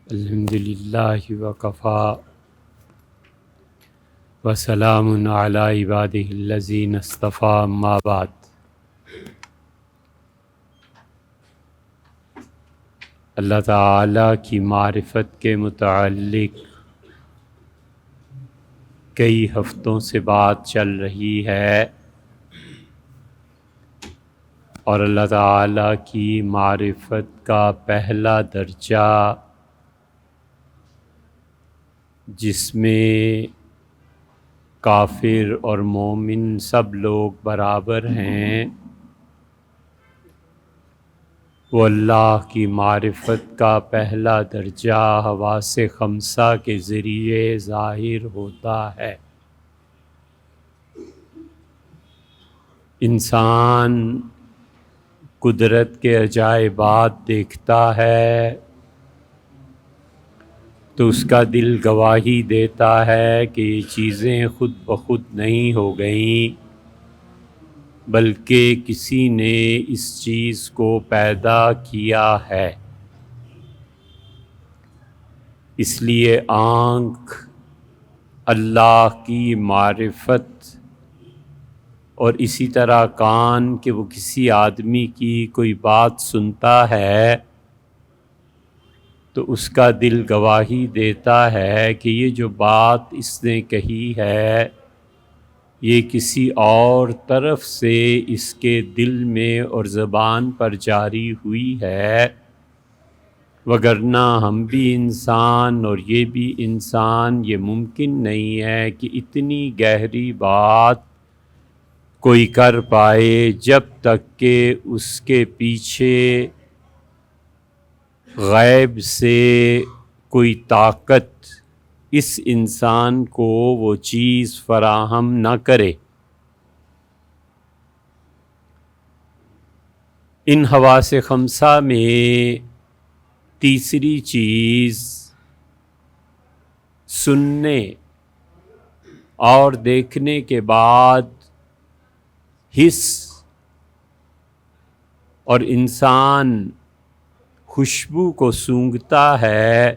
الحمدللہ وکفا وسلام علی عبادہ الذین اصطفیٰ اما بعد۔ اللہ تعالیٰ کی معرفت کے متعلق کئی ہفتوں سے بات چل رہی ہے، اور اللہ تعالیٰ کی معرفت کا پہلا درجہ جس میں کافر اور مومن سب لوگ برابر ہیں، وہ اللہ کی معرفت کا پہلا درجہ حواس خمسہ کے ذریعے ظاہر ہوتا ہے۔ انسان قدرت کے عجائبات دیکھتا ہے تو اس کا دل گواہی دیتا ہے کہ یہ چیزیں خود بخود نہیں ہو گئیں، بلکہ کسی نے اس چیز کو پیدا کیا ہے۔ اس لیے آنکھ اللہ کی معرفت اور اسی طرح کان کہ وہ کسی آدمی کی کوئی بات سنتا ہے تو اس کا دل گواہی دیتا ہے کہ یہ جو بات اس نے کہی ہے یہ کسی اور طرف سے اس کے دل میں اور زبان پر جاری ہوئی ہے، وگرنہ ہم بھی انسان اور یہ بھی انسان، یہ ممکن نہیں ہے کہ اتنی گہری بات کوئی کر پائے جب تک کہ اس کے پیچھے غیب سے کوئی طاقت اس انسان کو وہ چیز فراہم نہ کرے۔ ان حواس خمسہ میں تیسری چیز سننے اور دیکھنے کے بعد حس، اور انسان خوشبو کو سونگھتا ہے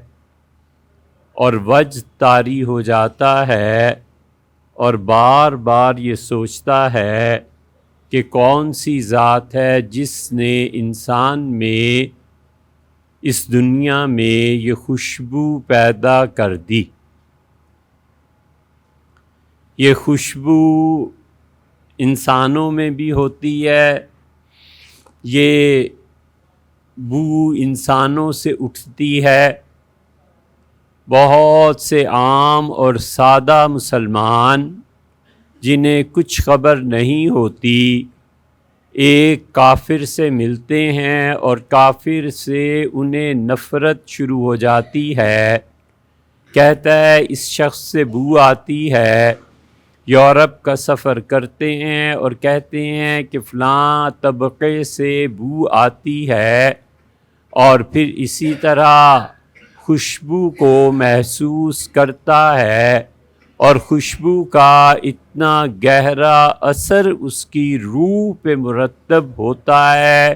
اور وجد طاری ہو جاتا ہے اور بار بار یہ سوچتا ہے کہ کون سی ذات ہے جس نے انسان میں اس دنیا میں یہ خوشبو پیدا کر دی۔ یہ خوشبو انسانوں میں بھی ہوتی ہے، یہ بو انسانوں سے اٹھتی ہے۔ بہت سے عام اور سادہ مسلمان جنہیں کچھ خبر نہیں ہوتی ایک کافر سے ملتے ہیں اور کافر سے انہیں نفرت شروع ہو جاتی ہے، کہتا ہے اس شخص سے بو آتی ہے۔ یورپ کا سفر کرتے ہیں اور کہتے ہیں کہ فلاں طبقے سے بو آتی ہے، اور پھر اسی طرح خوشبو کو محسوس کرتا ہے، اور خوشبو کا اتنا گہرا اثر اس کی روح پہ مرتب ہوتا ہے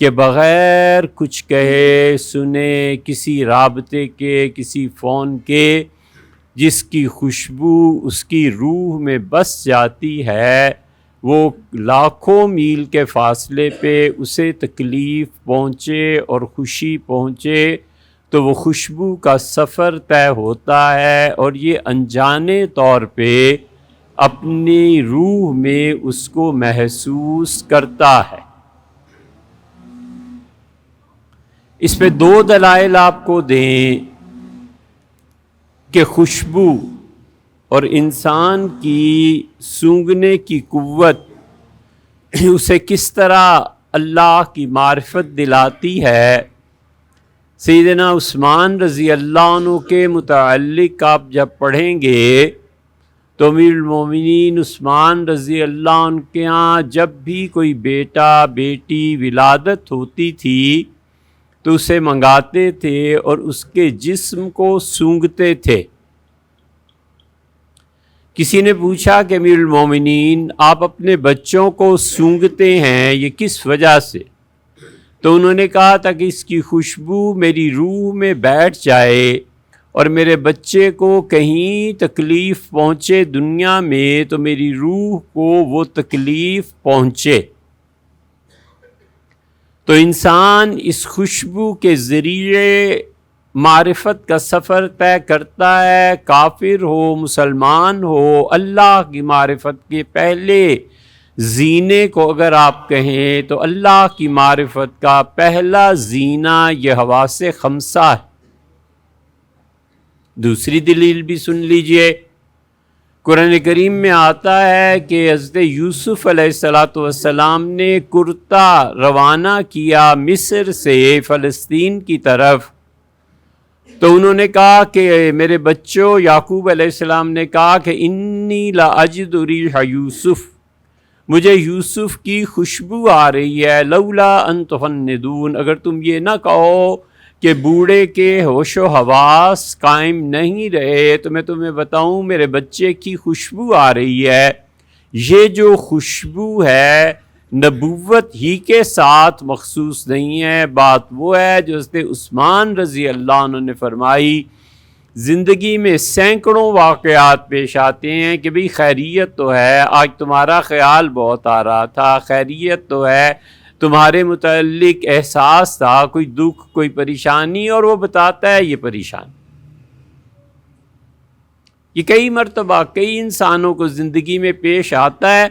کہ بغیر کچھ کہے سنے، کسی رابطے کے، کسی فون کے، جس کی خوشبو اس کی روح میں بس جاتی ہے، وہ لاکھوں میل کے فاصلے پہ اسے تکلیف پہنچے اور خوشی پہنچے تو وہ خوشبو کا سفر طے ہوتا ہے، اور یہ انجانے طور پہ اپنی روح میں اس کو محسوس کرتا ہے۔ اس پہ دو دلائل آپ کو دیں کہ خوشبو اور انسان کی سونگھنے کی قوت اسے کس طرح اللہ کی معرفت دلاتی ہے۔ سیدنا عثمان رضی اللہ عنہ کے متعلق آپ جب پڑھیں گے تو امیر المومنین عثمان رضی اللہ عنہ کے ہاں جب بھی کوئی بیٹا بیٹی ولادت ہوتی تھی تو اسے منگاتے تھے اور اس کے جسم کو سونگھتے تھے۔ کسی نے پوچھا کہ امیر المومنین آپ اپنے بچوں کو سونگھتے ہیں یہ کس وجہ سے؟ تو انہوں نے کہا تھا کہ اس کی خوشبو میری روح میں بیٹھ جائے اور میرے بچے کو کہیں تکلیف پہنچے دنیا میں تو میری روح کو وہ تکلیف پہنچے۔ تو انسان اس خوشبو کے ذریعے معرفت کا سفر طے کرتا ہے، کافر ہو مسلمان ہو۔ اللہ کی معرفت کے پہلے زینے کو اگر آپ کہیں تو اللہ کی معرفت کا پہلا زینہ یہ حواس خمسہ ہے۔ دوسری دلیل بھی سن لیجئے، قرآن کریم میں آتا ہے کہ حضرت یوسف علیہ السلام نے کرتا روانہ کیا مصر سے فلسطین کی طرف، تو انہوں نے کہا کہ میرے بچوں، یعقوب علیہ السلام نے کہا کہ انی لاجد ریح یوسف، مجھے یوسف کی خوشبو آ رہی ہے، لولا ان تفندون، اگر تم یہ نہ کہو کہ بوڑھے کے ہوش و حواس قائم نہیں رہے تو میں تمہیں بتاؤں میرے بچے کی خوشبو آ رہی ہے۔ یہ جو خوشبو ہے نبوت ہی کے ساتھ مخصوص نہیں ہے، بات وہ ہے جو حضرت عثمان رضی اللہ عنہ نے فرمائی۔ زندگی میں سینکڑوں واقعات پیش آتے ہیں کہ بھئی خیریت تو ہے، آج تمہارا خیال بہت آ رہا تھا، خیریت تو ہے، تمہارے متعلق احساس تھا، کوئی دکھ کوئی پریشانی، اور وہ بتاتا ہے یہ پریشان۔ یہ کئی مرتبہ کئی انسانوں کو زندگی میں پیش آتا ہے،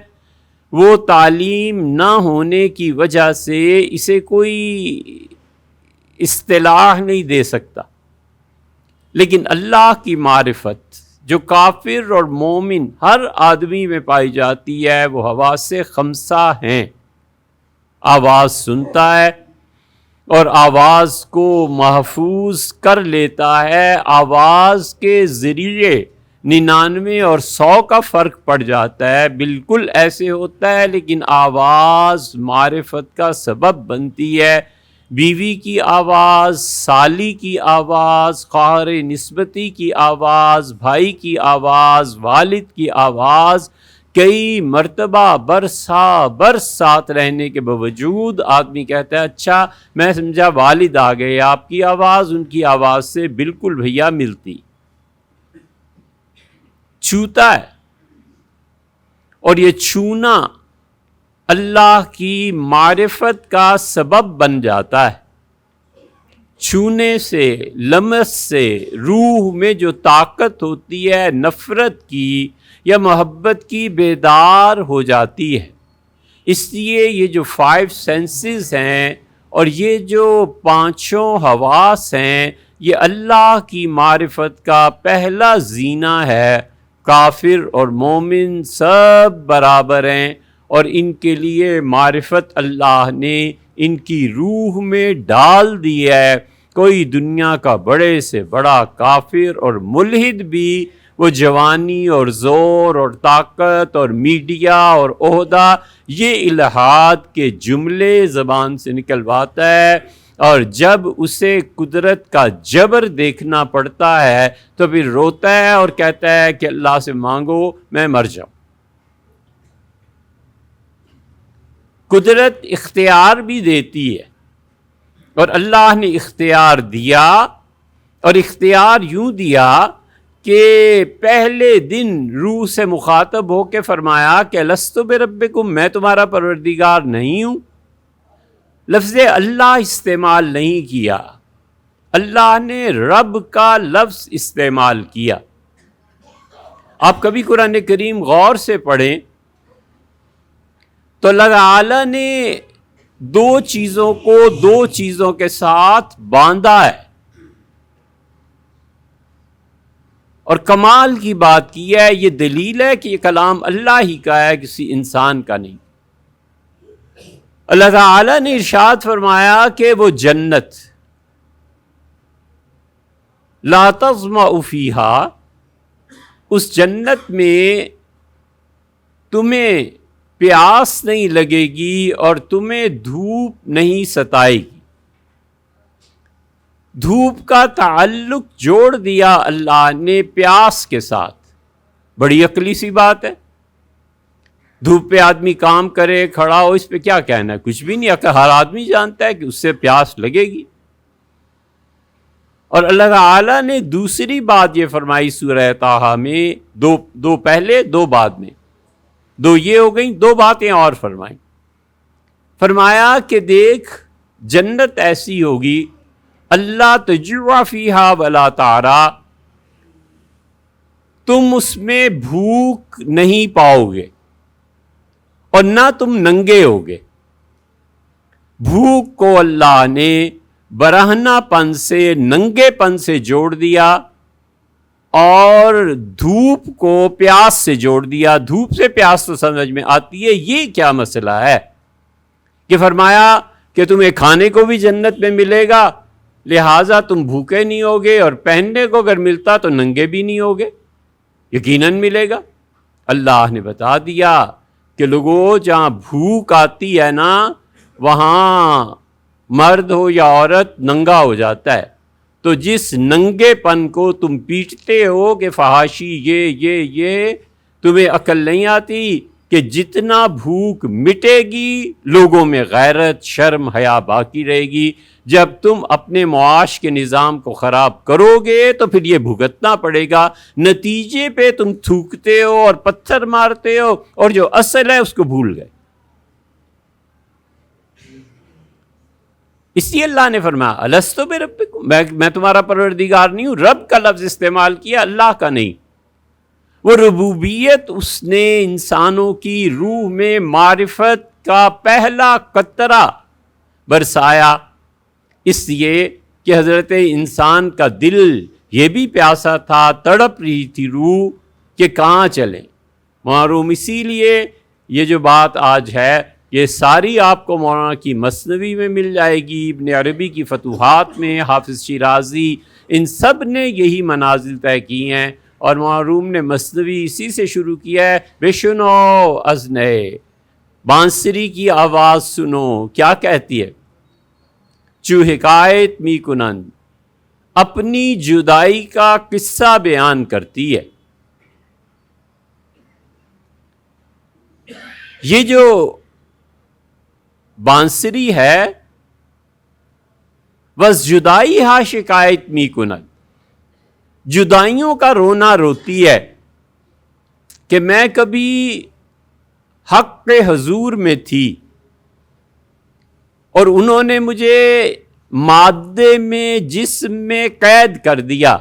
وہ تعلیم نہ ہونے کی وجہ سے اسے کوئی اصطلاح نہیں دے سکتا، لیکن اللہ کی معرفت جو کافر اور مومن ہر آدمی میں پائی جاتی ہے وہ حواس خمسہ ہیں۔ آواز سنتا ہے اور آواز کو محفوظ کر لیتا ہے، آواز کے ذریعے 99 اور 100 کا فرق پڑ جاتا ہے، بالکل ایسے ہوتا ہے، لیکن آواز معرفت کا سبب بنتی ہے۔ بیوی کی آواز، سالی کی آواز، خواہر نسبتی کی آواز، بھائی کی آواز، والد کی آواز، کئی مرتبہ برس ساتھ رہنے کے باوجود آدمی کہتا ہے اچھا میں سمجھا والد آ گئے، آپ کی آواز ان کی آواز سے بالکل بھیا ملتی، چھوتا ہے، اور یہ چھونا اللہ کی معرفت کا سبب بن جاتا ہے۔ چھونے سے، لمس سے روح میں جو طاقت ہوتی ہے نفرت کی یا محبت کی بیدار ہو جاتی ہے۔ اس لیے یہ جو 5 سینسز ہیں اور یہ جو 5 حواس ہیں یہ اللہ کی معرفت کا پہلا زینہ ہے۔ کافر اور مومن سب برابر ہیں اور ان کے لیے معرفت اللہ نے ان کی روح میں ڈال دی ہے۔ کوئی دنیا کا بڑے سے بڑا کافر اور ملحد بھی وہ جوانی اور زور اور طاقت اور میڈیا اور عہدہ یہ الہاد کے جملے زبان سے نکلواتا ہے، اور جب اسے قدرت کا جبر دیکھنا پڑتا ہے تو پھر روتا ہے اور کہتا ہے کہ اللہ سے مانگو میں مر جاؤں۔ قدرت اختیار بھی دیتی ہے، اور اللہ نے اختیار دیا، اور اختیار یوں دیا کہ پہلے دن روح سے مخاطب ہو کے فرمایا کہ لست بربکم، میں تمہارا پروردگار نہیں ہوں۔ لفظ اللہ استعمال نہیں کیا، اللہ نے رب کا لفظ استعمال کیا۔ آپ کبھی قرآن کریم غور سے پڑھیں تو اللہ تعالی نے 2 چیزوں کو 2 چیزوں کے ساتھ باندھا ہے، اور کمال کی بات کی ہے، یہ دلیل ہے کہ یہ کلام اللہ ہی کا ہے، کسی انسان کا نہیں۔ اللہ تعالی نے ارشاد فرمایا کہ وہ جنت لا تظمأ فیہا، اس جنت میں تمہیں پیاس نہیں لگے گی اور تمہیں دھوپ نہیں ستائے گی۔ دھوپ کا تعلق جوڑ دیا اللہ نے پیاس کے ساتھ، بڑی عقلی سی بات ہے۔ دھوپ پہ آدمی کام کرے کھڑا ہو، اس پہ کیا کہنا ہے؟ کچھ بھی نہیں، ہر آدمی جانتا ہے کہ اس سے پیاس لگے گی۔ اور اللہ تعالیٰ نے دوسری بات یہ فرمائی سورہ طٰہٰ میں، دو پہلے دو بعد میں، دو یہ ہو گئیں، دو باتیں اور فرمائیں۔ فرمایا کہ دیکھ جنت ایسی ہوگی اللہ تجوع فیہا ولا تعریٰ، تم اس میں بھوک نہیں پاؤ گے اور نہ تم ننگے ہوگے۔ بھوک کو اللہ نے برہنہ پن سے، ننگے پن سے جوڑ دیا، اور دھوپ کو پیاس سے جوڑ دیا۔ دھوپ سے پیاس تو سمجھ میں آتی ہے، یہ کیا مسئلہ ہے کہ فرمایا کہ تمہیں کھانے کو بھی جنت میں ملے گا، لہٰذا تم بھوکے نہیں ہوگے، اور پہننے کو اگر ملتا تو ننگے بھی نہیں ہوگے، یقیناً ملے گا۔ اللہ نے بتا دیا کہ لوگوں جہاں بھوک آتی ہے نا، وہاں مرد ہو یا عورت ننگا ہو جاتا ہے۔ تو جس ننگے پن کو تم پیٹتے ہو کہ فحاشی یہ تمہیں عقل نہیں آتی کہ جتنا بھوک مٹے گی لوگوں میں غیرت، شرم، حیا باقی رہے گی۔ جب تم اپنے معاش کے نظام کو خراب کرو گے تو پھر یہ بھگتنا پڑے گا۔ نتیجے پہ تم تھوکتے ہو اور پتھر مارتے ہو، اور جو اصل ہے اس کو بھول گئے۔ اس لیے اللہ نے فرمایا الستُ بربکم، میں تمہارا پروردگار نہیں ہوں۔ رب کا لفظ استعمال کیا، اللہ کا نہیں۔ وہ ربوبیت اس نے انسانوں کی روح میں معرفت کا پہلا قطرہ برسایا، اس لیے کہ حضرت انسان کا دل یہ بھی پیاسا تھا، تڑپ رہی تھی روح کہ کہاں چلیں معروم۔ اسی لیے یہ جو بات آج ہے یہ ساری آپ کو مولانا کی مثنوی میں مل جائے گی، ابن عربی کی فتوحات میں، حافظ شیرازی، ان سب نے یہی منازل طے کی ہیں۔ اور معروم نے مثنوی اسی سے شروع کیا ہے، بشنو از نئے، بانسری کی آواز سنو، کیا کہتی ہے؟ چو حکایت می کنند، اپنی جدائی کا قصہ بیان کرتی ہے۔ یہ جو بانسری ہے بس جدائی ہا شکایت می کنند، جدائیوں کا رونا روتی ہے کہ میں کبھی حق کے حضور میں تھی اور انہوں نے مجھے مادے میں، جسم میں قید کر دیا۔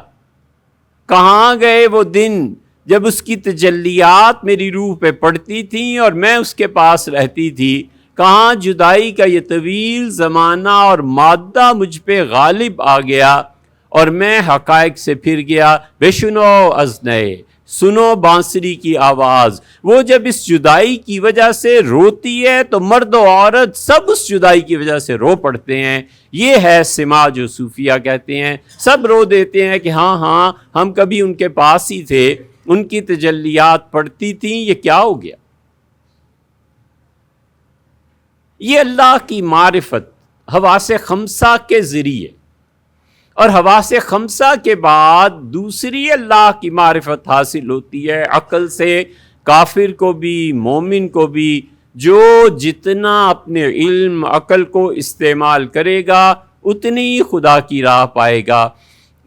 کہاں گئے وہ دن جب اس کی تجلیات میری روح پہ پڑتی تھیں اور میں اس کے پاس رہتی تھی؟ کہاں جدائی کا یہ طویل زمانہ اور مادہ مجھ پہ غالب آ گیا اور میں حقائق سے پھر گیا۔ بشنو از نئے، سنو بانسری کی آواز۔ وہ جب اس جدائی کی وجہ سے روتی ہے تو مرد و عورت سب اس جدائی کی وجہ سے رو پڑتے ہیں۔ یہ ہے سما جو صوفیہ کہتے ہیں، سب رو دیتے ہیں کہ ہاں ہم کبھی ان کے پاس ہی تھے، ان کی تجلیات پڑتی تھیں، یہ کیا ہو گیا؟ یہ اللہ کی معرفت حواس خمسہ کے ذریعے، اور حواس خمسہ کے بعد دوسری اللہ کی معرفت حاصل ہوتی ہے عقل سے۔ کافر کو بھی مومن کو بھی جو جتنا اپنے علم عقل کو استعمال کرے گا اتنی خدا کی راہ پائے گا،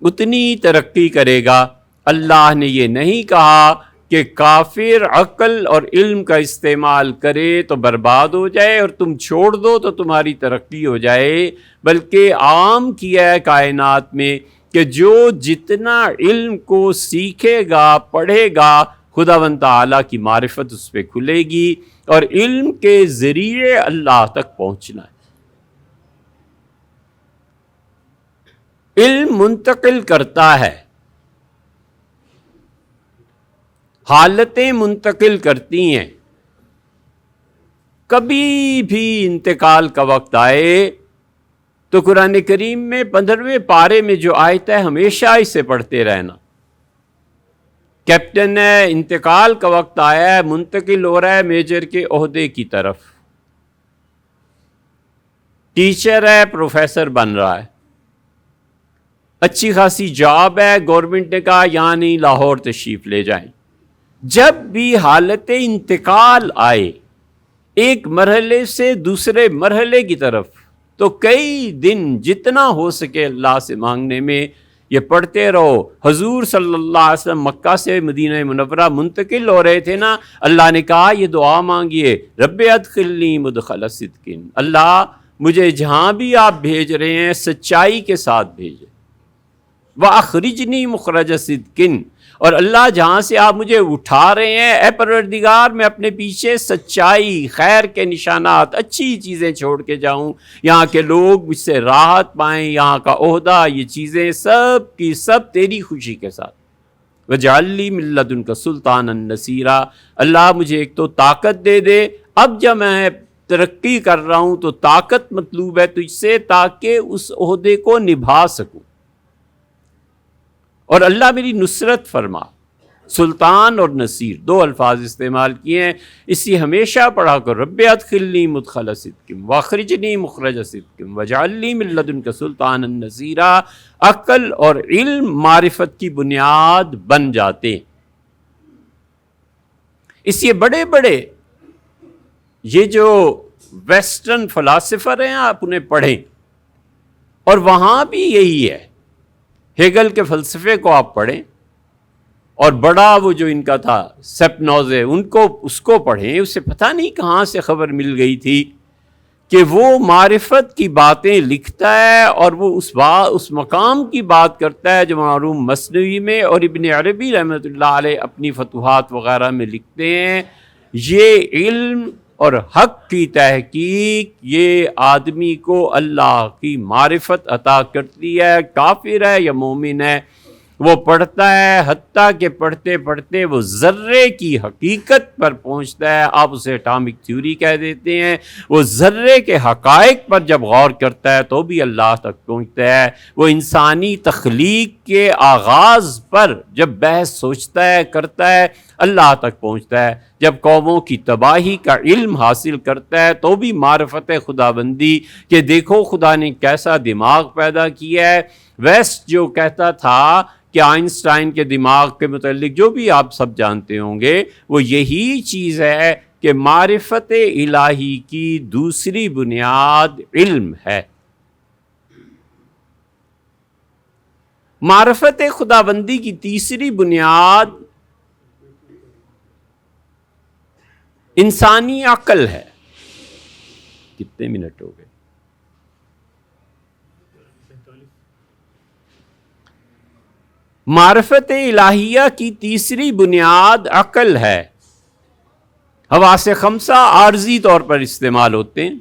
اتنی ترقی کرے گا۔ اللہ نے یہ نہیں کہا کہ کافر عقل اور علم کا استعمال کرے تو برباد ہو جائے اور تم چھوڑ دو تو تمہاری ترقی ہو جائے، بلکہ عام کیا ہے کائنات میں کہ جو جتنا علم کو سیکھے گا، پڑھے گا، خداوند تعالیٰ کی معرفت اس پہ کھلے گی، اور علم کے ذریعے اللہ تک پہنچنا ہے۔ علم منتقل کرتا ہے، حالتیں منتقل کرتی ہیں۔ کبھی بھی انتقال کا وقت آئے تو قرآن کریم میں 15ویں پارے میں جو آیت ہے ہمیشہ اسے پڑھتے رہنا۔ کیپٹن ہے، انتقال کا وقت آیا ہے، منتقل ہو رہا ہے میجر کے عہدے کی طرف، ٹیچر ہے، پروفیسر بن رہا ہے، اچھی خاصی جاب ہے، گورنمنٹ نے کہا یہاں نہیں لاہور تشریف لے جائیں، جب بھی حالت انتقال آئے ایک مرحلے سے دوسرے مرحلے کی طرف، تو کئی دن جتنا ہو سکے اللہ سے مانگنے میں یہ پڑھتے رہو۔ حضور صلی اللہ علیہ وسلم مکہ سے مدینہ منورہ منتقل ہو رہے تھے نا، اللہ نے کہا یہ دعا مانگیے، رب ادخلنی مدخل صدق، اللہ مجھے جہاں بھی آپ بھیج رہے ہیں سچائی کے ساتھ بھیجیں، وَأَخْرِجْنِي مُخْرَجَ صِدْقٍ، اور اللہ جہاں سے آپ مجھے اٹھا رہے ہیں اے پروردگار میں اپنے پیچھے سچائی، خیر کے نشانات، اچھی چیزیں چھوڑ کے جاؤں، یہاں کے لوگ مجھ سے راحت پائیں، یہاں کا عہدہ، یہ چیزیں سب کی سب تیری خوشی کے ساتھ۔ وَاجْعَلْ لِي مِن لَّدُنْكَ سُلْطَانًا نَصِيرًا، اللہ مجھے ایک تو طاقت دے دے، اب جب میں ترقی کر رہا ہوں تو طاقت مطلوب ہے تجھ سے تاکہ اس عہدے کو نبھا سکوں، اور اللہ میری نصرت فرما۔ سلطان اور نصیر دو الفاظ استعمال کیے ہیں، اس لیے ہمیشہ پڑھا کر رب ادخلنی مدخل صدق واخرجنی مخرج صدق واجعل لی من لدنک سلطانا نصیرا۔ عقل اور علم معرفت کی بنیاد بن جاتے ہیں۔ اس لیے بڑے بڑے یہ جو ویسٹرن فلاسفر ہیں آپ انہیں پڑھیں، اور وہاں بھی یہی ہے، ہیگل کے فلسفے کو آپ پڑھیں، اور بڑا وہ جو ان کا تھا سپنوزے اس کو پڑھیں، اسے پتہ نہیں کہاں سے خبر مل گئی تھی کہ وہ معرفت کی باتیں لکھتا ہے، اور وہ اس مقام کی بات کرتا ہے جو معروم مثنوی میں اور ابن عربی رحمۃ اللہ علیہ اپنی فتوحات وغیرہ میں لکھتے ہیں۔ یہ علم اور حق کی تحقیق یہ آدمی کو اللہ کی معرفت عطا کرتی ہے، کافر ہے یا مومن ہے وہ پڑھتا ہے، حتیٰ کہ پڑھتے پڑھتے وہ ذرے کی حقیقت پر پہنچتا ہے، آپ اسے اٹامک تھیوری کہہ دیتے ہیں۔ وہ ذرے کے حقائق پر جب غور کرتا ہے تو بھی اللہ تک پہنچتا ہے۔ وہ انسانی تخلیق کے آغاز پر جب بحث سوچتا ہے کرتا ہے اللہ تک پہنچتا ہے۔ جب قوموں کی تباہی کا علم حاصل کرتا ہے تو بھی معرفت خداوندی کہ دیکھو خدا نے کیسا دماغ پیدا کیا ہے۔ ویسٹ جو کہتا تھا کہ آئنسٹائن کے دماغ کے متعلق جو بھی آپ سب جانتے ہوں گے، وہ یہی چیز ہے کہ معرفت الہی کی دوسری بنیاد علم ہے۔ معرفت خداوندی کی تیسری بنیاد انسانی عقل ہے۔ کتنے منٹ ہو گئے؟ معرفت الہیہ کی تیسری بنیاد عقل ہے۔ حواس خمسہ عارضی طور پر استعمال ہوتے ہیں،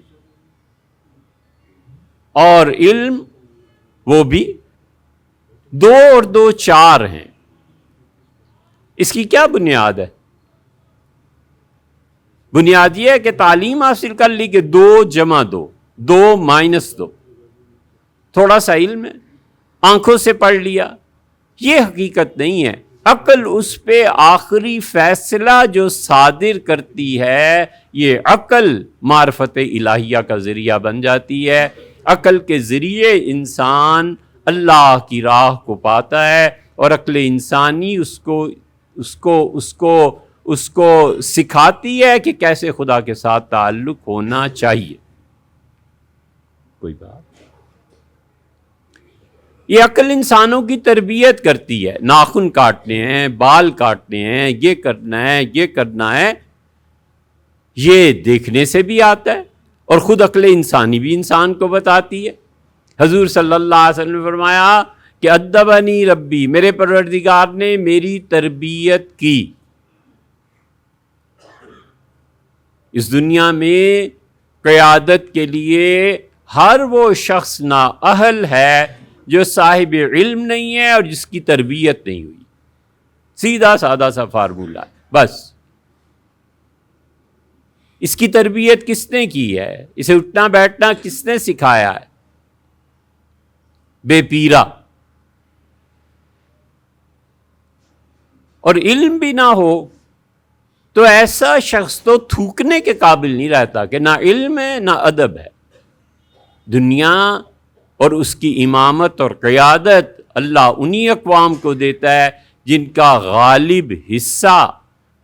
اور علم وہ بھی 2 اور 2 4 ہیں۔ اس کی کیا بنیاد ہے؟ بنیاد یہ ہے کہ تعلیم حاصل کر لی کہ 2 جمع 2 2 مائنس 2، تھوڑا سا علم ہے، آنکھوں سے پڑھ لیا، یہ حقیقت نہیں ہے۔ عقل اس پہ آخری فیصلہ جو صادر کرتی ہے، یہ عقل معرفت الہیہ کا ذریعہ بن جاتی ہے۔ عقل کے ذریعے انسان اللہ کی راہ کو پاتا ہے، اور عقل انسانی اس کو سکھاتی ہے کہ کیسے خدا کے ساتھ تعلق ہونا چاہیے۔ کوئی بات؟ یہ عقل انسانوں کی تربیت کرتی ہے، ناخن کاٹنے ہیں، بال کاٹنے ہیں، یہ کرنا ہے، یہ کرنا ہے، یہ دیکھنے سے بھی آتا ہے، اور خود عقل انسانی بھی انسان کو بتاتی ہے۔ حضور صلی اللہ علیہ وسلم نے فرمایا کہ ادبنی ربی، میرے پروردگار نے میری تربیت کی۔ اس دنیا میں قیادت کے لیے ہر وہ شخص نااہل ہے جو صاحب علم نہیں ہے اور جس کی تربیت نہیں ہوئی۔ سیدھا سادہ سا فارمولہ ہے بس۔ اس کی تربیت کس نے کی ہے؟ اسے اٹھنا بیٹھنا کس نے سکھایا ہے؟ بے پیرا۔ اور علم بھی نہ ہو تو ایسا شخص تو تھوکنے کے قابل نہیں رہتا کہ نہ علم ہے نہ ادب ہے۔ دنیا اور اس کی امامت اور قیادت اللہ انہی اقوام کو دیتا ہے جن کا غالب حصہ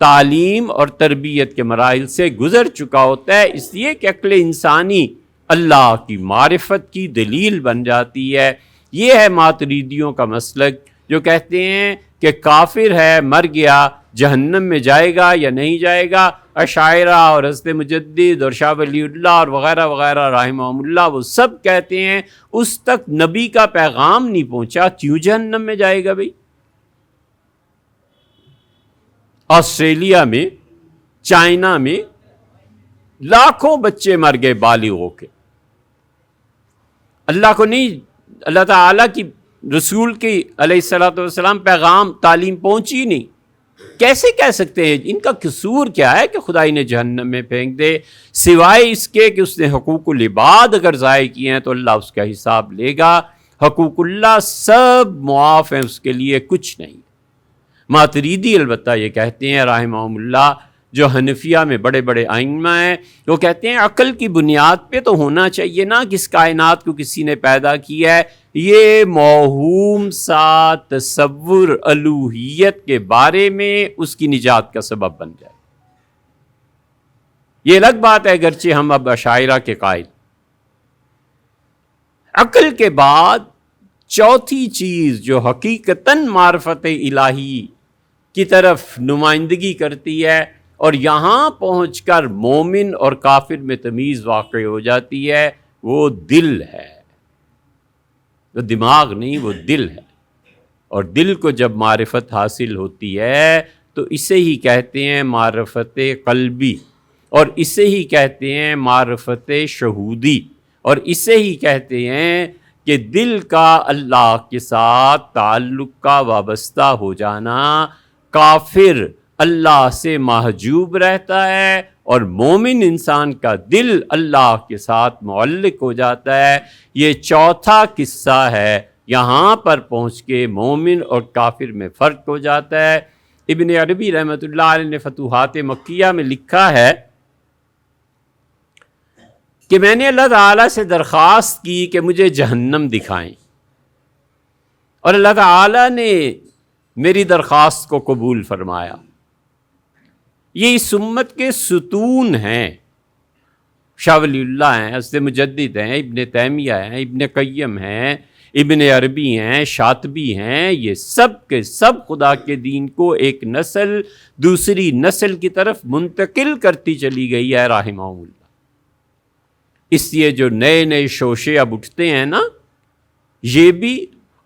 تعلیم اور تربیت کے مراحل سے گزر چکا ہوتا ہے، اس لیے کہ عقل انسانی اللہ کی معرفت کی دلیل بن جاتی ہے۔ یہ ہے ماتریدیوں کا مسلک، جو کہتے ہیں کہ کافر ہے، مر گیا، جہنم میں جائے گا یا نہیں جائے گا۔ اشاعرہ اور حضرت مجدد اور شاہ ولی اللہ اور وغیرہ وغیرہ رحمہم اللہ وہ سب کہتے ہیں اس تک نبی کا پیغام نہیں پہنچا، کیوں جہنم میں جائے گا بھئی؟ آسٹریلیا میں، چائنا میں لاکھوں بچے مر گئے بالغ ہو کے، اللہ کو نہیں، اللہ تعالیٰ کی رسول کی علیہ الصلوۃ والسلام پیغام تعلیم پہنچی نہیں۔ کیسے کہہ سکتے ہیں؟ ان کا قصور کیا ہے کہ خدا انہیں جہنم میں پھینک دے؟ سوائے اس کے کہ اس نے حقوق العباد اگر ضائع کیے ہیں تو اللہ اس کا حساب لے گا۔ حقوق اللہ سب معاف ہیں، اس کے لیے کچھ نہیں۔ ماتریدی البتہ یہ کہتے ہیں رحمہم اللہ، جو حنفیہ میں بڑے بڑے ائمہ ہیں، وہ کہتے ہیں عقل کی بنیاد پہ تو ہونا چاہیے نا کہ اس کائنات کو کسی نے پیدا کیا ہے۔ یہ موہوم سا تصور الوہیت کے بارے میں اس کی نجات کا سبب بن جائے۔ یہ الگ بات ہے اگرچہ ہم اب اشاعرہ کے قائل۔ عقل کے بعد چوتھی چیز جو حقیقتاً معرفت الہی کی طرف نمائندگی کرتی ہے اور یہاں پہنچ کر مومن اور کافر میں تمیز واقع ہو جاتی ہے، وہ دل ہے۔ وہ دماغ نہیں، وہ دل ہے۔ اور دل کو جب معرفت حاصل ہوتی ہے تو اسے ہی کہتے ہیں معرفت قلبی، اور اسے ہی کہتے ہیں معرفت شہودی، اور اسے ہی کہتے ہیں کہ دل کا اللہ کے ساتھ تعلق کا وابستہ ہو جانا۔ کافر اللہ سے محجوب رہتا ہے اور مومن انسان کا دل اللہ کے ساتھ معلق ہو جاتا ہے۔ یہ چوتھا قصہ ہے، یہاں پر پہنچ کے مومن اور کافر میں فرق ہو جاتا ہے۔ ابن عربی رحمۃ اللہ علیہ نے فتوحات مکیہ میں لکھا ہے کہ میں نے اللہ تعالیٰ سے درخواست کی کہ مجھے جہنم دکھائیں، اور اللہ تعالیٰ نے میری درخواست کو قبول فرمایا۔ یہ اس امت کے ستون ہیں، شاہ ولی اللہ ہیں، حضرت مجدد ہیں، ابن تیمیہ ہیں، ابن قیم ہیں، ابن عربی ہیں، شاطبی ہیں، یہ سب کے سب خدا کے دین کو ایک نسل دوسری نسل کی طرف منتقل کرتی چلی گئی ہے رحمہم اللہ۔ اس لیے جو نئے نئے شوشے اب اٹھتے ہیں نا، یہ بھی،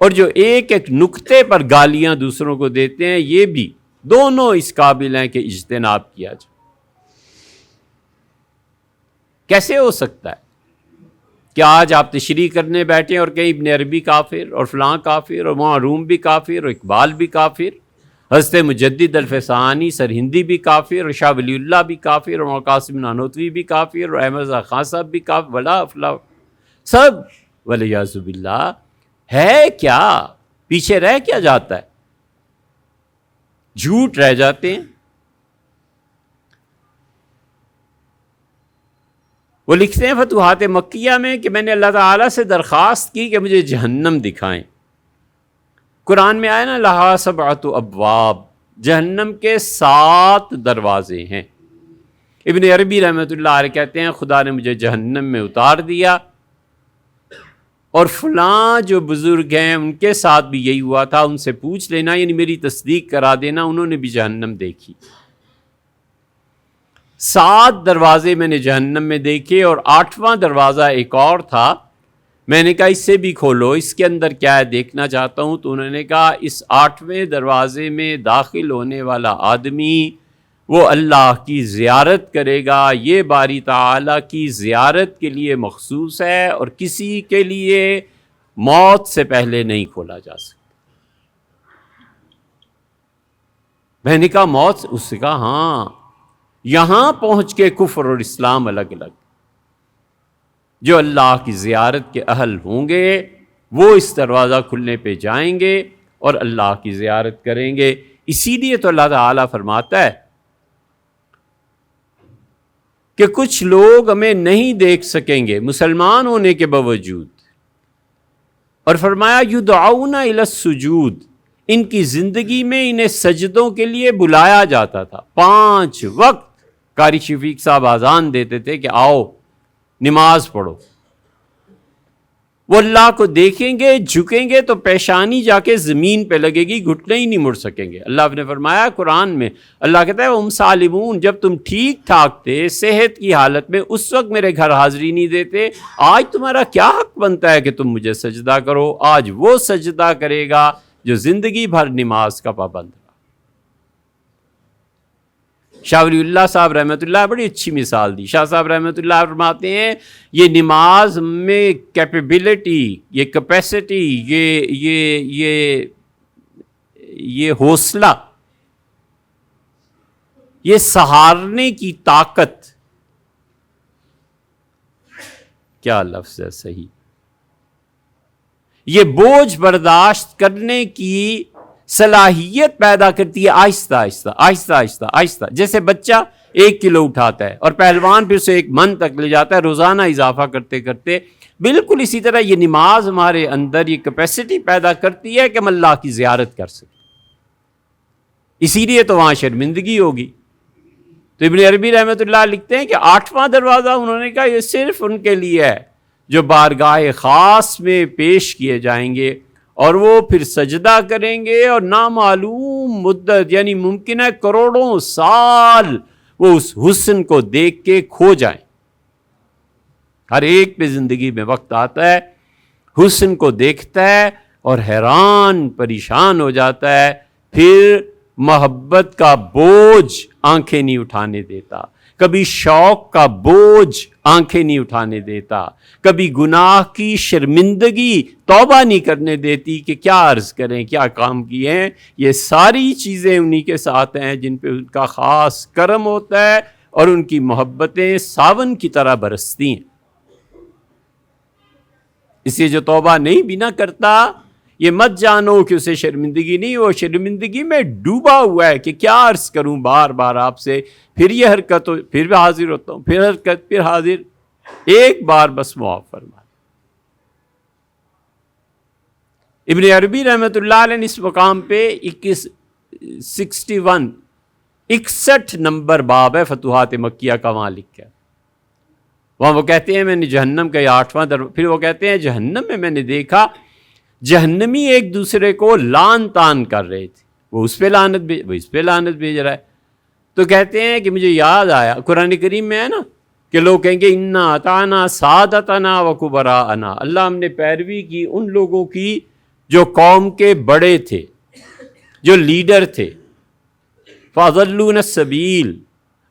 اور جو ایک ایک نقطے پر گالیاں دوسروں کو دیتے ہیں، یہ بھی، دونوں اس قابل ہیں کہ اجتناب کیا جائے۔ کیسے ہو سکتا ہے کہ آج آپ تشریح کرنے بیٹھے اور کہیں ابن عربی کافر اور فلاں کافر اور وہاں روم بھی کافر اور اقبال بھی کافر، حضرت مجدد الفسانی سرہندی بھی کافر اور شاہ ولی اللہ بھی کافر اور قاسم نانوتوی بھی کافر اور احمد رضا خان صاحب بھی کافر، ولا فلا سب والعیاذ باللہ۔ ہے کیا؟ پیچھے رہ کیا جاتا ہے؟ جھوٹ رہ جاتے ہیں۔ وہ لکھتے ہیں فتوحات مکیہ میں کہ میں نے اللہ تعالیٰ سے درخواست کی کہ مجھے جہنم دکھائیں۔ قرآن میں آیا نا لہا سبعۃ ابواب، جہنم کے 7 دروازے ہیں۔ ابن عربی رحمۃ اللہ علیہ کہتے ہیں خدا نے مجھے جہنم میں اتار دیا، اور فلاں جو بزرگ ہیں ان کے ساتھ بھی یہی ہوا تھا، ان سے پوچھ لینا، یعنی میری تصدیق کرا دینا، انہوں نے بھی جہنم دیکھی۔ 7 دروازے میں نے جہنم میں دیکھے، اور 8واں دروازہ ایک اور تھا۔ میں نے کہا اس سے بھی کھولو، اس کے اندر کیا ہے دیکھنا چاہتا ہوں۔ تو انہوں نے کہا اس 8ویں دروازے میں داخل ہونے والا آدمی وہ اللہ کی زیارت کرے گا، یہ باری تعالیٰ کی زیارت کے لیے مخصوص ہے، اور کسی کے لیے موت سے پہلے نہیں کھولا جا سکتا۔ میں نے کہا موت؟ اس نے کہا ہاں، یہاں پہنچ کے کفر اور اسلام الگ الگ۔ جو اللہ کی زیارت کے اہل ہوں گے وہ اس دروازہ کھلنے پہ جائیں گے اور اللہ کی زیارت کریں گے۔ اسی لیے تو اللہ تعالیٰ فرماتا ہے کہ کچھ لوگ ہمیں نہیں دیکھ سکیں گے مسلمان ہونے کے باوجود، اور فرمایا یدعون الی السجود، ان کی زندگی میں انہیں سجدوں کے لیے بلایا جاتا تھا. 5 وقت قاری شفیق صاحب اذان دیتے تھے کہ آؤ نماز پڑھو. وہ اللہ کو دیکھیں گے، جھکیں گے تو پیشانی جا کے زمین پہ لگے گی، گھٹنے ہی نہیں مڑ سکیں گے. اللہ نے فرمایا قرآن میں، اللہ کہتا ہے ہم سالمون، جب تم ٹھیک ٹھاک تھے صحت کی حالت میں اس وقت میرے گھر حاضری نہیں دیتے. آج تمہارا کیا حق بنتا ہے کہ تم مجھے سجدہ کرو؟ آج وہ سجدہ کرے گا جو زندگی بھر نماز کا پابند رہا. شاہ ولی اللہ صاحب رحمۃ اللہ بڑی اچھی مثال دی. شاہ صاحب رحمۃ اللہ فرماتے ہیں یہ نماز میں کیپیبلٹی، یہ کیپیسٹی، یہ حوصلہ، یہ سہارنے کی طاقت، کیا لفظ ہے صحیح، یہ بوجھ برداشت کرنے کی صلاحیت پیدا کرتی ہے آہستہ آہستہ آہستہ آہستہ آہستہ. جیسے بچہ 1 کلو اٹھاتا ہے اور پہلوان پھر اسے 1 من تک لے جاتا ہے روزانہ اضافہ کرتے کرتے. بالکل اسی طرح یہ نماز ہمارے اندر یہ کیپیسٹی پیدا کرتی ہے کہ ہم اللہ کی زیارت کر سکیں. اسی لیے تو وہاں شرمندگی ہوگی. تو ابن عربی رحمۃ اللہ لکھتے ہیں کہ 8واں دروازہ انہوں نے کہا یہ صرف ان کے لیے ہے جو بارگاہ خاص میں پیش کیے جائیں گے اور وہ پھر سجدہ کریں گے اور نامعلوم مدت، یعنی ممکن ہے کروڑوں سال وہ اس حسن کو دیکھ کے کھو جائیں. ہر ایک پہ زندگی میں وقت آتا ہے حسن کو دیکھتا ہے اور حیران پریشان ہو جاتا ہے، پھر محبت کا بوجھ آنکھیں نہیں اٹھانے دیتا، کبھی شوق کا بوجھ آنکھیں نہیں اٹھانے دیتا، کبھی گناہ کی شرمندگی توبہ نہیں کرنے دیتی کہ کیا عرض کریں کیا کام کیے ہیں. یہ ساری چیزیں انہی کے ساتھ ہیں جن پہ ان کا خاص کرم ہوتا ہے اور ان کی محبتیں ساون کی طرح برستی ہیں. اس لیے جو توبہ نہیں بھی نہ کرتا یہ مت جانو کہ اسے شرمندگی نہیں، وہ شرمندگی میں ڈوبا ہوا ہے کہ کیا عرض کروں بار بار آپ سے، پھر یہ حرکت ہو، پھر بھی حاضر ہوتا ہوں، پھر حرکت، پھر حاضر. ایک بار بس معاف فرما. ابن عربی رحمۃ اللہ علیہ نے اس مقام پہ 61 نمبر باب ہے فتوحات مکیہ کا، وہاں لکھا ہے. وہاں وہ کہتے ہیں میں نے جہنم کا یہ 8واں پھر وہ کہتے ہیں جہنم میں نے دیکھا جہنمی ایک دوسرے کو لان تان کر رہے تھے، وہ اس پہ لعنت وہ اس پہ لعنت بھیج رہا ہے. تو کہتے ہیں کہ مجھے یاد آیا قرآن کریم میں ہے نا کہ لوگ کہیں گے انا اطعنا سادتنا و کبراءنا، اللہ ہم نے پیروی کی ان لوگوں کی جو قوم کے بڑے تھے، جو لیڈر تھے. فاضلون السبیل،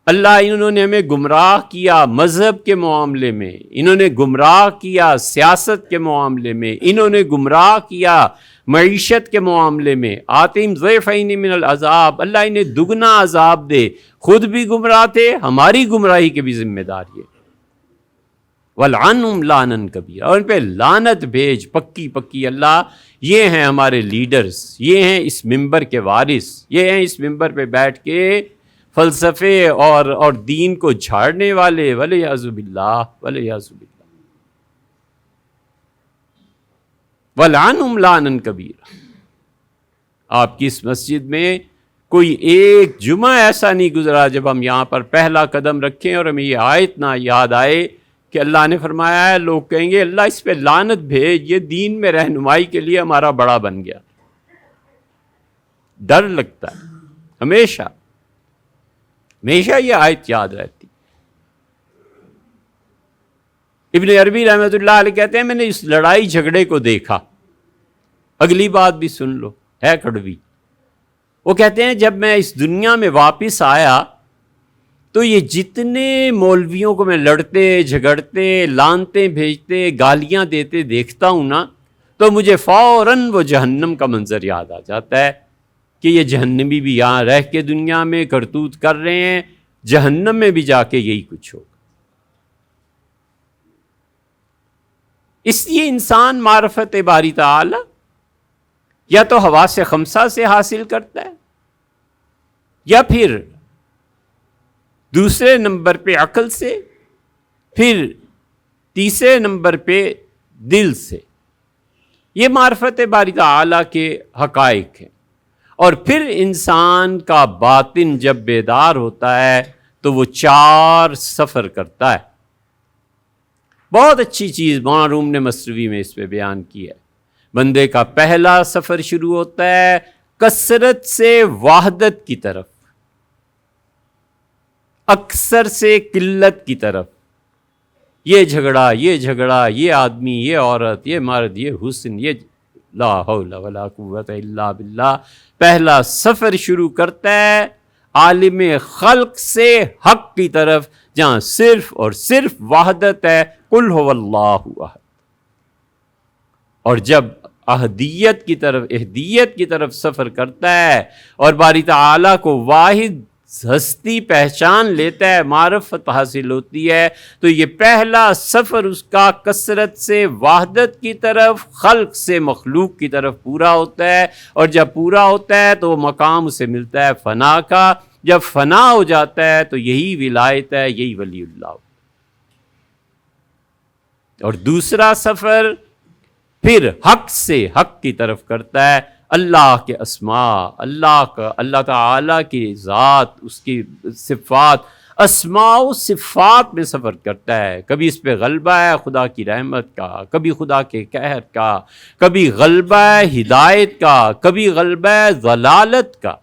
اللہ انہوں نے ہمیں گمراہ کیا مذہب کے معاملے میں، انہوں نے گمراہ کیا سیاست کے معاملے میں، انہوں نے گمراہ کیا معیشت کے معاملے میں. آتیم ضعفین من العذاب، اللہ انہیں دگنا عذاب دے. خود بھی گمراہ تھے، ہماری گمراہی کے بھی ذمہ دار یہ. وَلْعَنْهُمْ لَعْنًا كَبِيرًا، اور ان پہ لعنت بھیج پکی پکی. اللہ یہ ہیں ہمارے لیڈرز، یہ ہیں اس ممبر کے وارث، یہ ہیں اس ممبر پہ بیٹھ کے فلسفے اور دین کو جھاڑنے والے. وَلِعِيَاذُ بِاللَّهِ وَلِعِيَاذُ بِاللَّهِ وَلْعَنْهُمْ لَعْنًا كَبِيرًا. آپ کی اس مسجد میں کوئی ایک جمعہ ایسا نہیں گزرا جب ہم یہاں پر پہلا قدم رکھیں اور ہمیں یہ آیت نہ یاد آئے کہ اللہ نے فرمایا ہے، لوگ کہیں گے اللہ اس پہ لعنت بھیج، یہ دین میں رہنمائی کے لیے ہمارا بڑا بن گیا. ڈر لگتا ہے ہمیشہ ہمیشہ یہ آیت یاد رہتی. ابن عربی رحمۃ اللہ علیہ کہتے ہیں میں نے اس لڑائی جھگڑے کو دیکھا. اگلی بات بھی سن لو، ہے کڑوی. وہ کہتے ہیں جب میں اس دنیا میں واپس آیا تو یہ جتنے مولویوں کو میں لڑتے جھگڑتے لانتے بھیجتے گالیاں دیتے دیکھتا ہوں نا تو مجھے فوراً وہ جہنم کا منظر یاد آ جاتا ہے کہ یہ جہنمی بھی یہاں رہ کے دنیا میں کرتوت کر رہے ہیں، جہنم میں بھی جا کے یہی کچھ ہوگا. اس لیے انسان معرفت باری تعالی یا تو حواس خمسہ سے حاصل کرتا ہے یا پھر دوسرے نمبر پہ عقل سے، پھر تیسرے نمبر پہ دل سے. یہ معرفت باری تعالی کے حقائق ہیں. اور پھر انسان کا باطن جب بیدار ہوتا ہے تو وہ 4 سفر کرتا ہے. بہت اچھی چیز مولانا روم نے مصنوی میں اس پہ بیان کی ہے. بندے کا پہلا سفر شروع ہوتا ہے کثرت سے وحدت کی طرف، اکثر سے قلت کی طرف. یہ جھگڑا، یہ آدمی، یہ عورت، یہ مرد، یہ حسن، یہ لا حول ولا قوت الا باللہ. پہلا سفر شروع کرتا ہے عالم خلق سے حق کی طرف، جہاں صرف اور صرف وحدت ہے، قل هو اللہ احد. اور جب احدیت کی طرف سفر کرتا ہے اور باری تعالیٰ کو واحد ہستی پہچان لیتا ہے، معرفت حاصل ہوتی ہے، تو یہ پہلا سفر اس کا کثرت سے وحدت کی طرف، خلق سے مخلوق کی طرف پورا ہوتا ہے. اور جب پورا ہوتا ہے تو وہ مقام اسے ملتا ہے فنا کا. جب فنا ہو جاتا ہے تو یہی ولایت ہے، یہی ولی اللہ. اور دوسرا سفر پھر حق سے حق کی طرف کرتا ہے، اللہ کے اسماء، اللہ تعالیٰ کی ذات، اس کی صفات، اسماء و صفات میں سفر کرتا ہے. کبھی اس پہ غلبہ ہے خدا کی رحمت کا، کبھی خدا کے قہر کا، کبھی غلبہ ہے ہدایت کا، کبھی غلبہ ہے ضلالت کا.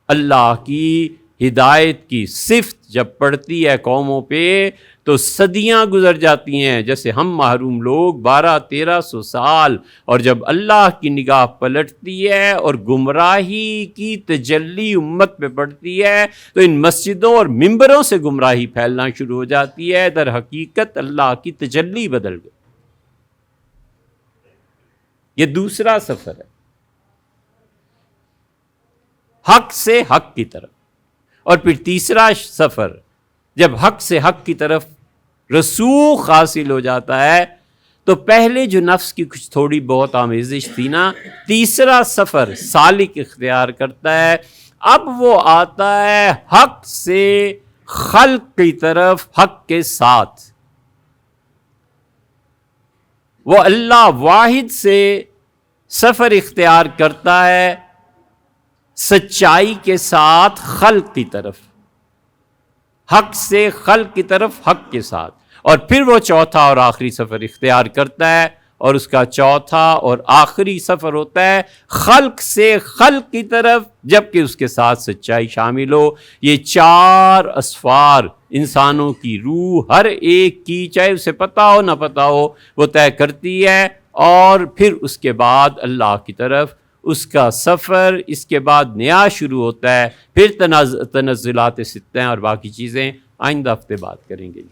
اللہ کی ہدایت کی صفت جب پڑتی ہے قوموں پہ تو صدیاں گزر جاتی ہیں، جیسے ہم محروم لوگ 1200-1300 سال. اور جب اللہ کی نگاہ پلٹتی ہے اور گمراہی کی تجلی امت پہ پڑتی ہے تو ان مسجدوں اور ممبروں سے گمراہی پھیلنا شروع ہو جاتی ہے. در حقیقت اللہ کی تجلی بدل گئی. یہ دوسرا سفر ہے حق سے حق کی طرف. اور پھر تیسرا سفر جب حق سے حق کی طرف رسوخ حاصل ہو جاتا ہے تو پہلے جو نفس کی کچھ تھوڑی بہت آمیزش تھی نا، تیسرا سفر سالک اختیار کرتا ہے. اب وہ آتا ہے حق سے خلق کی طرف، حق کے ساتھ. وہ اللہ واحد سے سفر اختیار کرتا ہے سچائی کے ساتھ خلق کی طرف، حق سے خلق کی طرف حق کے ساتھ. اور پھر وہ چوتھا اور آخری سفر اختیار کرتا ہے، اور اس کا چوتھا اور آخری سفر ہوتا ہے خلق سے خلق کی طرف، جبکہ اس کے ساتھ سچائی شامل ہو. یہ 4 اسفار انسانوں کی روح ہر ایک کی، چاہے اسے پتہ ہو نہ پتہ ہو، وہ طے کرتی ہے. اور پھر اس کے بعد اللہ کی طرف اس کا سفر، اس کے بعد نیا شروع ہوتا ہے. پھر تنزلات 6 اور باقی چیزیں آئندہ ہفتے بات کریں گے.